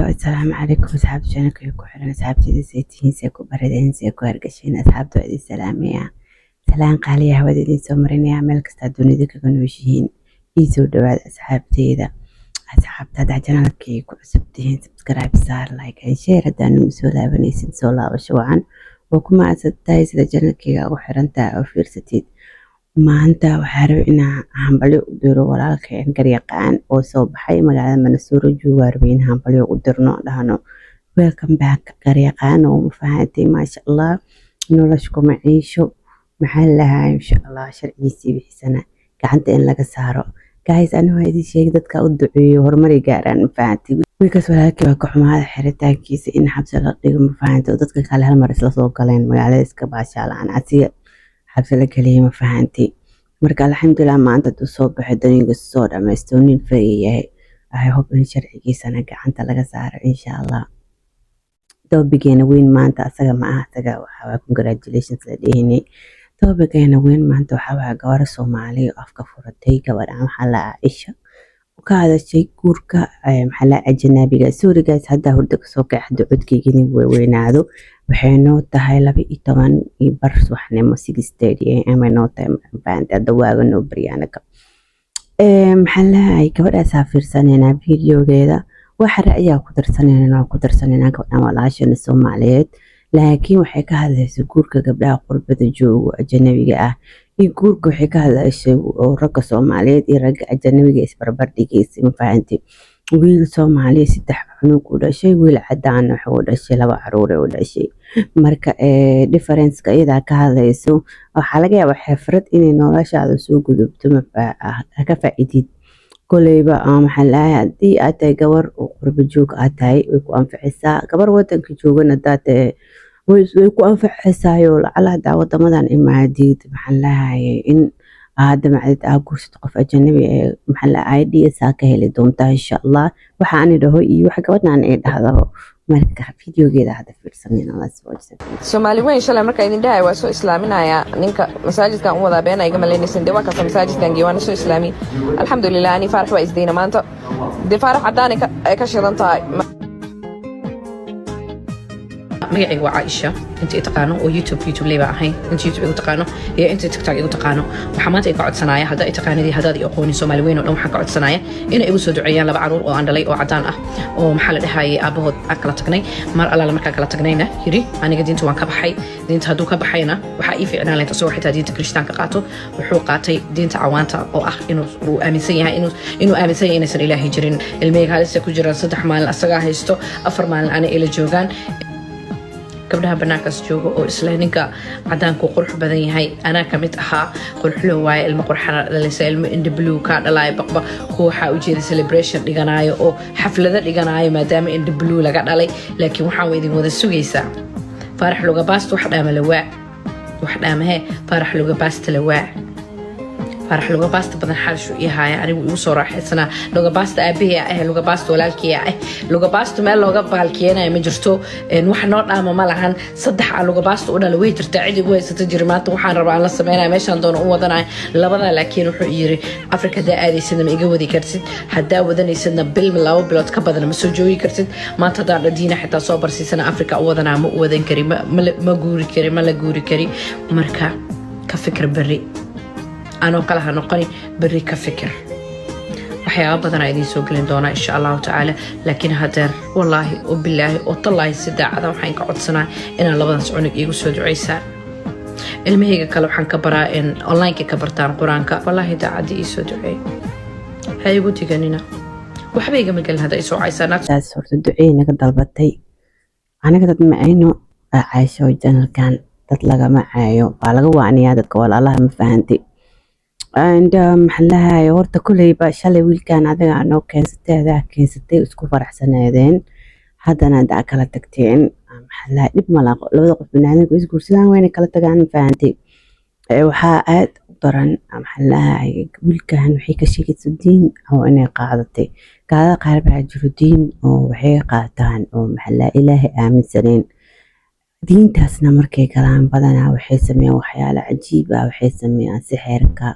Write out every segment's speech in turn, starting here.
السلام عليكم أصحاب جنك يكو حرنا أصحابتي زيتين سيكو بردين سيكو هرقشين أصحابتو أدي السلامية سلام قالية هوا دي سومرين يا ملك استعدوني دي كنوشيين إيزو دواد أصحابتي إذا أصحابتا دا جنك يكو عسبتين سبسكرايب صار لايك أي شير هدانو مسؤولة بنيسين سولا وشوعان وكما أصدتاي سيدا جنك يكو حرنتا أو فيرستيد maanta waxaa rabay inaan hambalyo u diro walaalkeen garyaqaan oo soo baxay magaalada Manasuuro jooga rabay in hambalyo u dirno dhahno welcome back garyaqaan oo ma fahanteen maasha Allah nolosha kuma ciisho maxaa lahaa insha Allah sharciisi bixisana gacanta in laga saaro guys aniga idin sheegay dadka u duceeyo horumar gaaraan ma fahanteen wiilkaas walaalkii waa ka xumaada xiritaankiisa in xabsi la dhigo ma fahanteen dadka kale hal mar isla soo galeen magaalada iska baashaalaan asiga حبس الكلية ما فهمتي مرك الحمد لله ما أنت تصوب حدني قصور أما استونين في هاي هوب إن شرعي سنة أنت لقى سعر إن شاء الله تو بقينا وين ما أنت أسجى معها سجى وحوا congratulations لديني تو بقينا وين ما أنت وحوا جوار الصومالي وأفكار فرتي جوار عم حلا عائشة وكهذا الشيء كوركا محلا أجنبي سوري جالس هذا هردك سوق أحد عدكي جني وين هذا وحنو تهاي لبي طبعا يبرز وحنا موسيقى ستادي أما نوتة باند الدواء إنه بريانك محلا هاي كبر أسافر سنة فيديو كذا واحد رأيه قدر سنة كنا والعشان الصوماليات لكن وحكى هذا سكورك قبلها قربة جو أجنبي يقولك وحكى هذا الشيء ورقة صوماليات يرجع أجنبي إسبر بردي كيس مفهمتي wiil Soomaali 3 xunug u dhashay wiil cadaan ah oo dhashay 2 caruur oo dhashay marka difference ka iyada ka hadlayso waxa laga yaabaa xirfad inay noloshaada soo gudubto ma ka faa'iidid koleyba maxaa la hadii aad tahay gabar oo qurbo joog aad tahay way ku anfacaysaa gabar wadanka joogana way ku anfacaysaa lacala wadamadan imaadid maxaa la in هذا معدد أقول قف أجنبي محل عادي ساكهلي دونتا إن شاء الله وحاني له وحكوتنا عن إيه هذا مركب فيديو كذا هذا في السنين الله سبحانه Soomaali weyn shalay marka idin dhahay waa soo islaaminaya ninka masaajidkan u wada been ay gamaleenaysan dewa ka masaajidkan geeyana soo islaami alxamdulillah ani farax waa isdiina maanta de farax cadaan ay ka shidan tahay magacaygu waa Caaisha inta taqaano oo YouTube leeba ahayn inta YouTube igu taqaano iyo inta TikTok igu taqaano waxa maanta ay ka codsanaya hadda ay taqaanadii hadda ay aqooni Soomaali weyn oo dhan waxa ka codsanaya in ay igu soo duceeyaan 2 caruur oo aan dhalay oo cadaan ah oo maxaa la dhahay aabahood kala tagnay mar alla marka kala tagnayna yiri aniga diinta waan ka baxay diinta haduu ka baxayna waxa ii fiicnaan lahayd soo xitaa diinta Kirishtaanka qaato wuxuu qaatay diinta cawaanta oo ah inuu aaminsan yahay inuu aaminsan yahay inaysan Ilaahay jirin ilmeyga halisa ku jiraan 3 maalin asaga haysto 4 maalin ana ila joogan gabdhaha banaankaas jooga oo isla ninka cadaanku qurux badan yahay ana kamid ahaa qurux loo waay ilmo qurxana dhalay ilmo indha blue ka dhalay baqba waxa u jeeday celebration dhiganayo oo xaflada dhiganayo maadaama indha blue laga dhalay laakiin waxa weydin wada sugaysaa farax looga baasto wax dhaama la waa wax dhaamahe farax looga baasto la waa farax looga baasto badan xal shu yahay anigu igu soo raaxaysana looga baasto aabahay looga baasto walaalkii looga baasto meel looga baalkeenay ma jirto wax noo dhaama ma lahan 3 looga baasto u dhalay way jirtaa cid igu haysata jirmaanta waxaan rabaa la sameeynaa meeshan doon u wadanaay labada laakiin wuxuu yiri Afrika da aadaysid ma iga wadi kartid hadaa wadanaysidna bil 2 bilood ka badan ma soo joogi kartid maanta daa diina xitaa soo barsiisana Afrika u wadanaa ma u wadan kari ma guuri kari ma la guuri kari marka ka fikir bari أنا وقلها نقني بري كفكر وحياة بدنا عايزين سوقلين دونا إن شاء الله تعالى لكن هدر والله وبالله وطلع السداع هذا وحين قعد سنة إن الله بدنا سعنك يقصد عيسى المهيجة كلو حن كبرا إن أونلاين كبرتان قرآنك والله دا عادي يسود عي هاي قلتي جنينا وحبيجة من قال هذا يسوع عيسى نفس صورة الدعاء نقدر ضلبتي أنا قدرت معينه عايشة وجنال كان تطلق معايو بالغوا عني هذا كوال الله ما فهمتي and محلها يورتا كله باشالي ويل كان هذا عنو كنستي اسكو فرحسنادين هادنا دا كلا تagteen محلها dib malaaqo labada qof binaadamku is guursadaan wayna kala tagaan fahanti waxa aad u daran محلها wiilkan wixii ka sheegayso diin oo inay qaadatay qaar baa jiro diin oo waxay qaataan oo محلها ilaahay aaminsaneen diintaasna markay galaan badanaa waxay sameeyaan waxyaalo cajiib ah waxay sameeyaan sixirka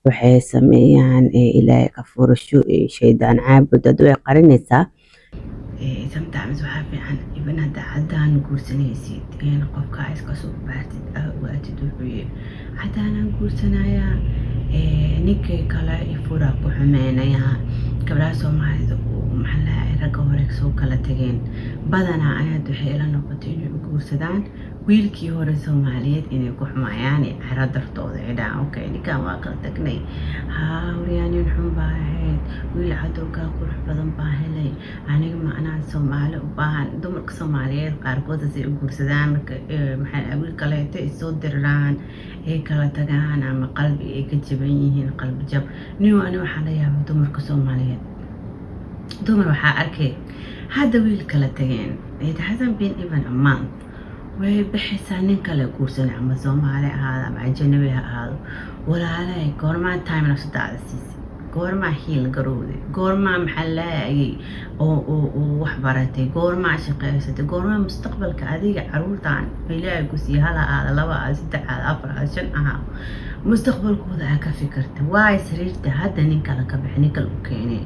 waxay sameeyaan ilaahay ka furasho shaydaan caabud dad way qarinaysaa sometimes waxaa fiican even hadda haddaan guursanaysid in qofka iska soo baartid ogaatid wuxuu yiri haddaanaan guursanayaa ninkay kale ifuraa ku xumeynaya gabdhaha soomaalida maxaa lahaa ragga hore soo kala tageen badanaa anaad waxay ila noqotay inay u guursadaan wiilkii hore soomaaliyeed inay ku xumaayaan caro dartooda idhaan okay ninkaan waa kala tagnay horyaanin xun baa ahayd wiil cadowgaa qurux badan baa helay aniga macnaa soomaali u baahan dumarka soomaaliyeed qaarkood asay u guursadaan marka maxaa wiil kaleeto ay soo diriraan ay kala tagaan ama qalbi ay ka jaban yihiin qalbi jab ani waxaa la yaabay dumarka soomaaliyeed dumar waxaa arkay hadda wiil kala tageen it hasn't been even a month way bixaysaa nin kale guursan ama soomaali ahaado ama ajanabi ha ahaado walaalay goormaa time nafsadaada siisay goormaa hiil garowday goormaa maxaa laayay oo wax baratay goormaa shaqaysatay goormaa mustaqbalka adiga caruurtaan ilaahay ku sii hala aada 2 aad 3 aad 4 aad 5 ahaa mustaqbalkooda aa ka fikirta waay sariirta hadda nin kale ka bixi nin kale u keenay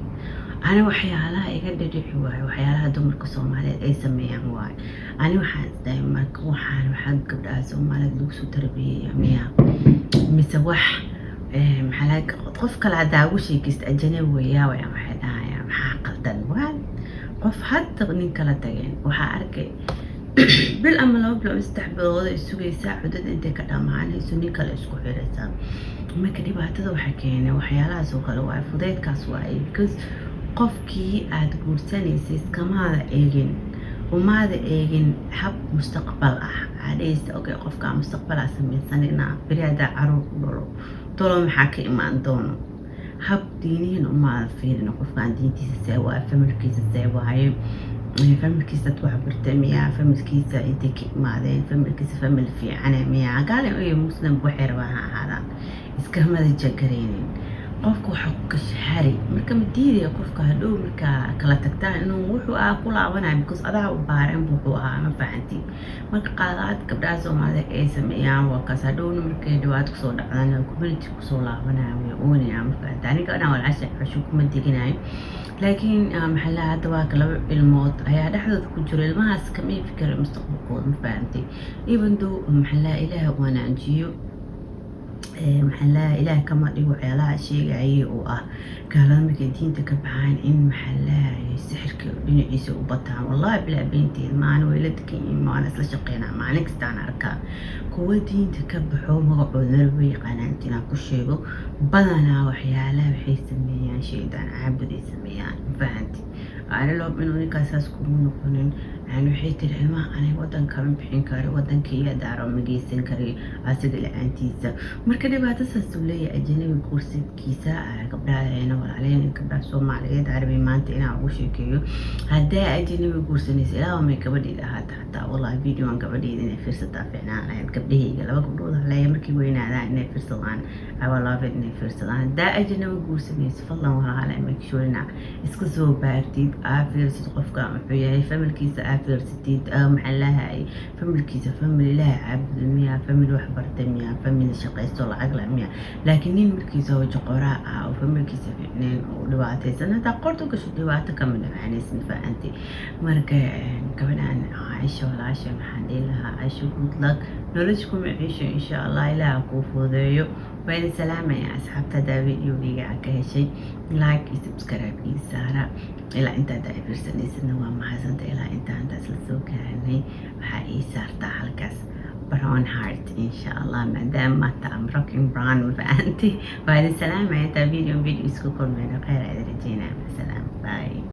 أنا وحيالها إيجاد ريحي وحيالها دمر كصوماليات أي سميان واي أنا وحد دايما كوحان وحد قبل صوماليات دوكسو تربية ميا مسوح محلاك قف كلا داوشي كيست أجنبي ويا وحدها يا محاقل دنوال قف حتى نين كلا تجين وحاركي بالأمل بلا مستحبل وضع السوق يساعد أنت كذا معنا يسوني كلا يسكو حرسا ما كدي بعتذر وحكينا وحيالها سوق الواي فضيت كاسواي because qofkii aad guursanaysa iskamaada eegin umaada eegin hab mustaqbal ah caadaysta okay qofka mustaqbal ah samaysanina bariada caruur dolo maxaa ka imaan doono hab diiniin umaada fiirin qofkaan diintiisa seewaa familkiisa seewaaye familkiisa wax bartamiya familkiisa intay ka imaadeen familkiisa famil fiican miya gaalen ay muslim waxay rabaan ahaadaan iskamada jagareenin qofku waxa ku kashari marka madiiday qofka hadhow marka kala tagtaan inuu wuxuu ku laabanay because adaa u baaran wuxuu ma fahanti marka qaadaad gabdhaha Soomaaliyeed ay sameeyaan waa kaas hadhow markay dhawaad ku soo dhacdaan community ku soo laabanay oo ma fahanti aniga ana wal casho kuma diginaay laakiin maxalla hadda waa kala ilmood ayaa dhaxdooda ku jira ilmahaas kama fikir mustaqbalkooda ma fahanti even though maxalla ilaahay wanaajiyo محلا إله كما ديو عيالها شيء عيه كلامك دينتك بعين إن محلا سحر كبني عيسى وبطعم والله بلا بنتي ما أنا ولدك ما أنا سلشقينا ما أنا كستانا أركا قوة دينتك بحوم وقعد نروي قناتنا كل شيء بدنا وحيالها بحيث سميان شيء دان عبد يسميان فهمتي أنا لو بنوني كاساس كمون وقنن يعني وحيت العلماء أنا ودن كمان بحين كاري ودن كيا دارو مجيسن كاري أسد الأنتيزا مركز بعد السولية أجنبي كورس كيسا قبل علينا ولا علينا قبل سومالية عربي ما أنت أنا وشي كيو هدا أجنبي كورس نسلا وما قبل إذا حتى والله فيديو عن قبل إذا فرصة فعنا أنا قبل هي قال بقول له لا يمركي وين هذا إن فرصة عن والله في إن فرصة عن دا أجنبي كورس نس فالله ولا على مكشورنا إسكسو بارتيد أفرص قفقة محيي فمل كيسا أفرصتيد محلها أي فمل كيسا فمل لها عبد المياه فمل وحبر تمياه فمل شقي صل عقل مياه لكن نين مركيسا وجقراء أو فمل كيسا في اثنين ولواتي سنة تقرتو كشو لواتي كمل يعني سنفا أنتي مركا كمان عايشة ولا عايشة محلي لها عايشة good luck نولجكم عيشة إن شاء الله إلى أكوفو ذيو وين السلامة يا أصحاب تدا فيديو ليقع كهشي لايك سبسكرايب لي سارة إلى أنت دا إفرسني سنوى محاسنت إلى أنت سلسوك هني وحقي سارتا حلقاس براون هارت إن شاء الله مادام ما تام روكين براون فأنتي وين السلامة يا تا فيديو اسكو كل من خير إذا رجينا سلام باي